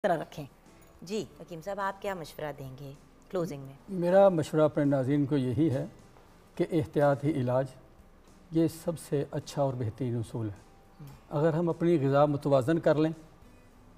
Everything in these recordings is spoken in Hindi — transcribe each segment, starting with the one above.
तरह रखें। जी हकीम साहब, आप क्या मशवरा देंगे क्लोजिंग में? मेरा मशवरा अपने नाज़रीन को यही है कि एहतियात ही इलाज, ये सबसे अच्छा और बेहतरीन उसूल है। अगर हम अपनी ग़िज़ा मुतवाज़न कर लें,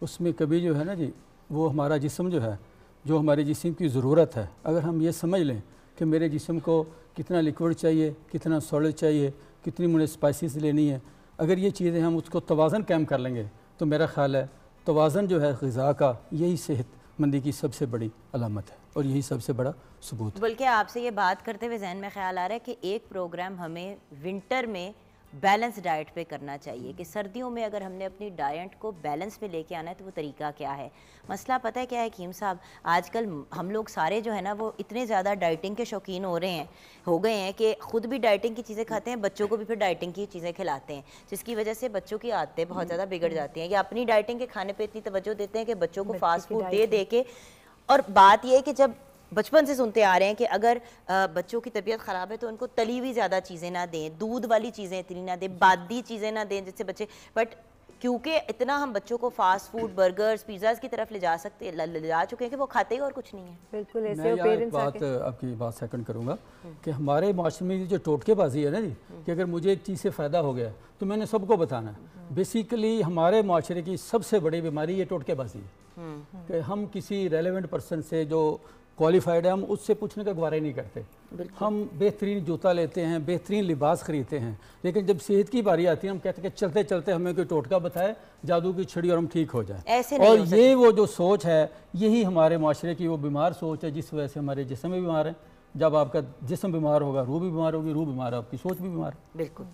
उसमें कभी जो है ना जी, वो हमारा जिस्म जो है, जो हमारे जिस्म की ज़रूरत है, अगर हम ये समझ लें कि मेरे जिस्म को कितना लिक्विड चाहिए, कितना सॉलिड चाहिए, कितनी मुझे स्पाइसेस लेनी है, अगर ये चीज़ें हम उसको तवाज़न कायम कर लेंगे तो मेरा ख़्याल है तवाज़न जो है ग़िज़ा का, यही सेहतमंदी की सबसे बड़ी अलामत है और यही सबसे बड़ा सबूत है। बल्कि आपसे ये बात करते हुए जहन में ख्याल आ रहा है कि एक प्रोग्राम हमें विंटर में बैलेंस डाइट पे करना चाहिए कि सर्दियों में अगर हमने अपनी डाइट को बैलेंस में लेके आना है तो वो तरीका क्या है। मसला पता है क्या है हकीम साहब, आजकल हम लोग सारे जो है ना वो इतने ज़्यादा डाइटिंग के शौकीन हो गए हैं कि ख़ुद भी डाइटिंग की चीज़ें खाते हैं, बच्चों को भी फिर डाइटिंग की चीज़ें खिलाते हैं, जिसकी वजह से बच्चों की आदतें बहुत ज़्यादा बिगड़ जाती हैं। या अपनी डाइटिंग के खाने पर इतनी तवज्जो देते हैं कि बच्चों को फास्ट फूड दे के। और बात यह है कि जब बचपन से सुनते आ रहे हैं कि अगर बच्चों की तबीयत ख़राब है तो उनको तली हुई ज़्यादा चीज़ें ना दें, दूध वाली चीज़ें इतनी ना दें, बादी चीज़ें ना दें जिससे बच्चे, बट क्योंकि इतना हम बच्चों को फास्ट फूड, बर्गर्स, पिज़्ज़ाज़ की तरफ ले जा चुके हैं कि वो खाते ही और कुछ नहीं है। बिल्कुल ऐसे मैं पेरेंट्स आपकी बात सेकंड करूँगा कि हमारे माशरे में जो टोटकेबाजी है ना जी, कि अगर मुझे एक चीज़ से फ़ायदा हो गया तो मैंने सबको बताना है। बेसिकली हमारे माशरे की सबसे बड़ी बीमारी ये टोटकेबाजी है कि हम किसी रेलेवेंट पर्सन से जो क्वालिफाइड है हम उससे पूछने का गवारा ही नहीं करते। हम बेहतरीन जूता लेते हैं, बेहतरीन लिबास खरीदते हैं, लेकिन जब सेहत की बारी आती है हम कहते हैं कि चलते चलते हमें कोई टोटका बताए, जादू की छड़ी और हम ठीक हो जाए। और ये वो जो सोच है, यही हमारे माशरे की वो बीमार सोच है जिस वजह से हमारे जिस्म भी बीमार है। जब आपका जिस्म बीमार होगा रूह भी बीमार होगी, रूह बीमार है आपकी सोच भी बीमार है। बिल्कुल।